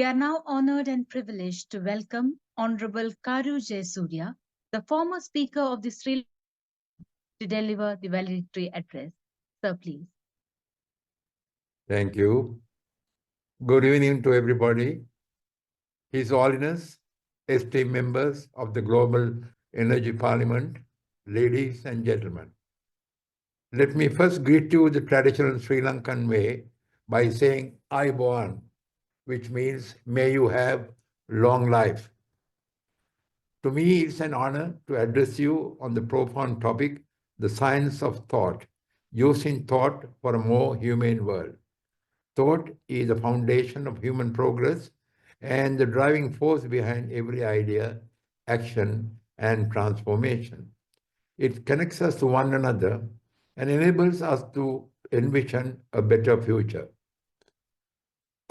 We are now honored and privileged to welcome Honorable Karu Jayasuriya, the former Speaker of the Sri Lanka, to deliver the valedictory address. Sir, please. Thank you. Good evening to everybody. His Holiness, esteemed members of the Global Energy Parliament, ladies and gentlemen. Let me first greet you the traditional Sri Lankan way by saying Ayubowan, which means may you have long life. To me, it's an honor to address you on the profound topic, the science of thought, using thought for a more humane world. Thought is the foundation of human progress and the driving force behind every idea, action, and transformation. It connects us to one another and enables us to envision a better future.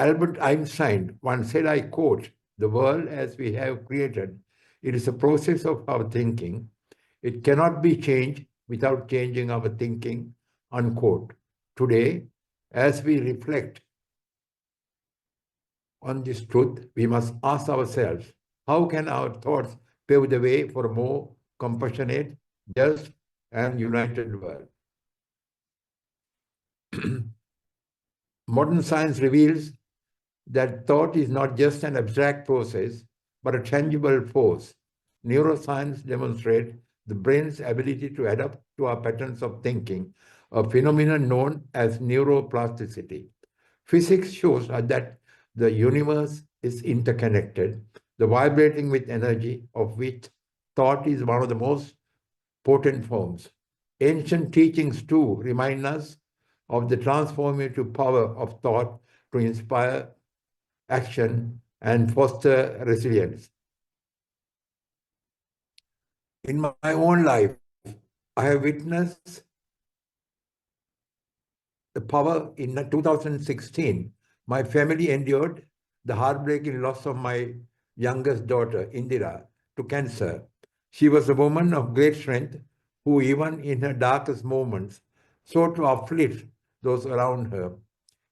Albert Einstein once said, I quote, "The world as we have created, it is a process of our thinking. It cannot be changed without changing our thinking," unquote. Today, as we reflect on this truth, we must ask ourselves, how can our thoughts pave the way for a more compassionate, just, and united world? Modern science reveals that thought is not just an abstract process, but a tangible force. Neuroscience demonstrates the brain's ability to adapt to our patterns of thinking, a phenomenon known as neuroplasticity. Physics shows that the universe is interconnected, the vibrating with energy of which thought is one of the most potent forms. Ancient teachings too remind us of the transformative power of thought to inspire action and foster resilience. In my own life, I have witnessed the power. In 2016, my family endured the heartbreaking loss of my youngest daughter, Indira, to cancer. She was a woman of great strength who, even in her darkest moments, sought to uplift those around her.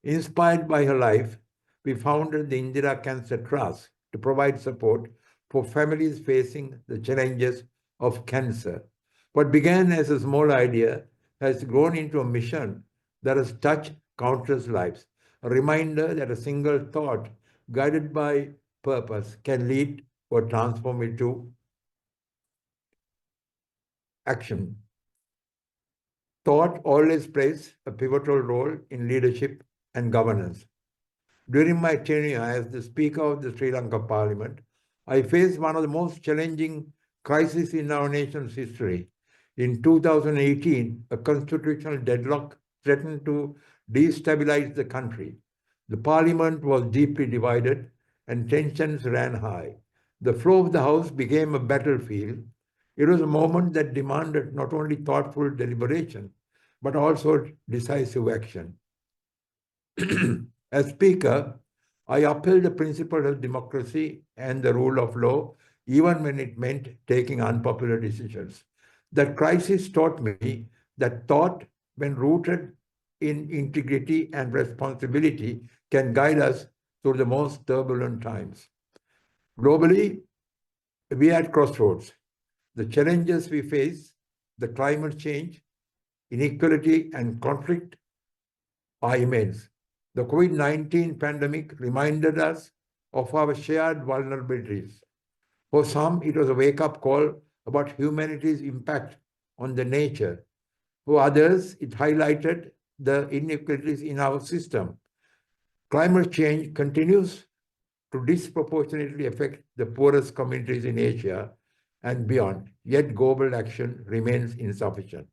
Inspired by her life, we founded the Indira Cancer Trust to provide support for families facing the challenges of cancer. What began as a small idea has grown into a mission that has touched countless lives, a reminder that a single thought guided by purpose can lead or transform into action. Thought always plays a pivotal role in leadership and governance. During my tenure as the Speaker of the Sri Lanka Parliament, I faced one of the most challenging crises in our nation's history. In 2018, a constitutional deadlock threatened to destabilize the country. The Parliament was deeply divided and tensions ran high. The floor of the House became a battlefield. It was a moment that demanded not only thoughtful deliberation, but also decisive action. As Speaker, I upheld the principle of democracy and the rule of law, even when it meant taking unpopular decisions. That crisis taught me that thought, when rooted in integrity and responsibility, can guide us through the most turbulent times. Globally, we are at crossroads. The challenges we face, the climate change, inequality, and conflict are immense. The COVID-19 pandemic reminded us of our shared vulnerabilities. For some, it was a wake-up call about humanity's impact on the nature. For others, it highlighted the inequalities in our system. Climate change continues to disproportionately affect the poorest communities in Asia and beyond, yet global action remains insufficient.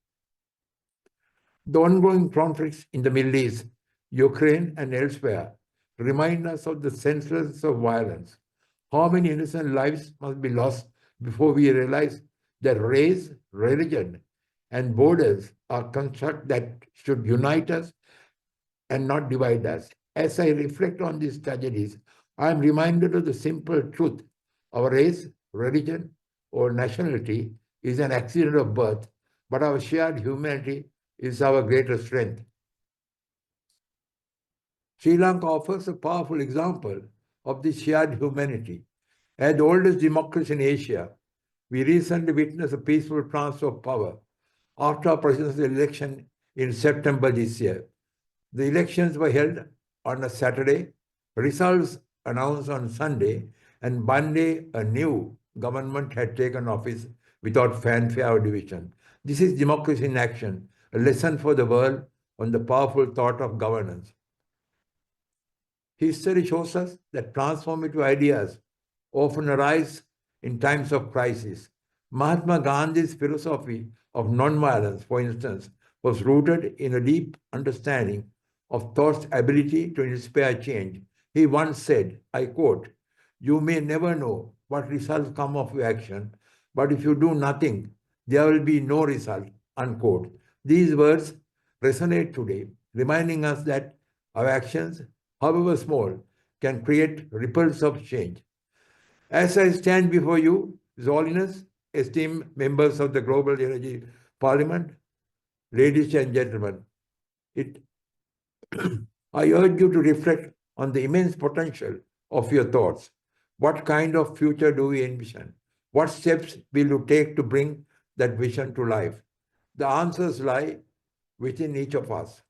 The ongoing conflicts in the Middle East, Ukraine, and elsewhere remind us of the senselessness of violence. How many innocent lives must be lost before we realize that race, religion, and borders are constructs that should unite us and not divide us? As I reflect on these tragedies, I am reminded of the simple truth. Our race, religion, or nationality is an accident of birth, but our shared humanity is our greatest strength. Sri Lanka offers a powerful example of the shared humanity. As the oldest democracy in Asia, we recently witnessed a peaceful transfer of power after a presidential election in September this year. The elections were held on a Saturday, results announced on Sunday, and Monday a new government had taken office without fanfare or division. This is democracy in action, a lesson for the world on the powerful thought of governance. History shows us that transformative ideas often arise in times of crisis. Mahatma Gandhi's philosophy of nonviolence, for instance, was rooted in a deep understanding of thought's ability to inspire change. He once said, I quote, "You may never know what results come of your action, but if you do nothing, there will be no result," unquote. These words resonate today, reminding us that our actions, however small, can create ripples of change. As I stand before you, His Holiness, esteemed members of the Global Energy Parliament, ladies and gentlemen, I urge you to reflect on the immense potential of your thoughts. What kind of future do we envision? What steps will you take to bring that vision to life? The answers lie within each of us.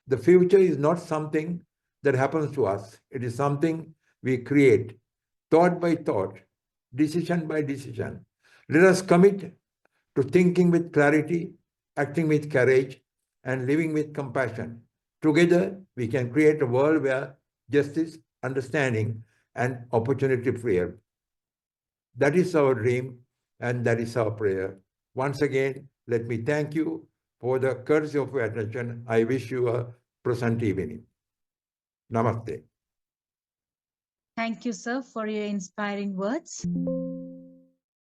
The future is not something that happens to us. It is something we create, thought by thought, decision by decision. Let us commit to thinking with clarity, acting with courage, and living with compassion. Together, we can create a world where justice, understanding, and opportunity prevail. That is our dream, and that is our prayer. Once again, let me thank you for the courtesy of your attention. I wish you a pleasant evening. Namaste. Thank you, sir, for your inspiring words.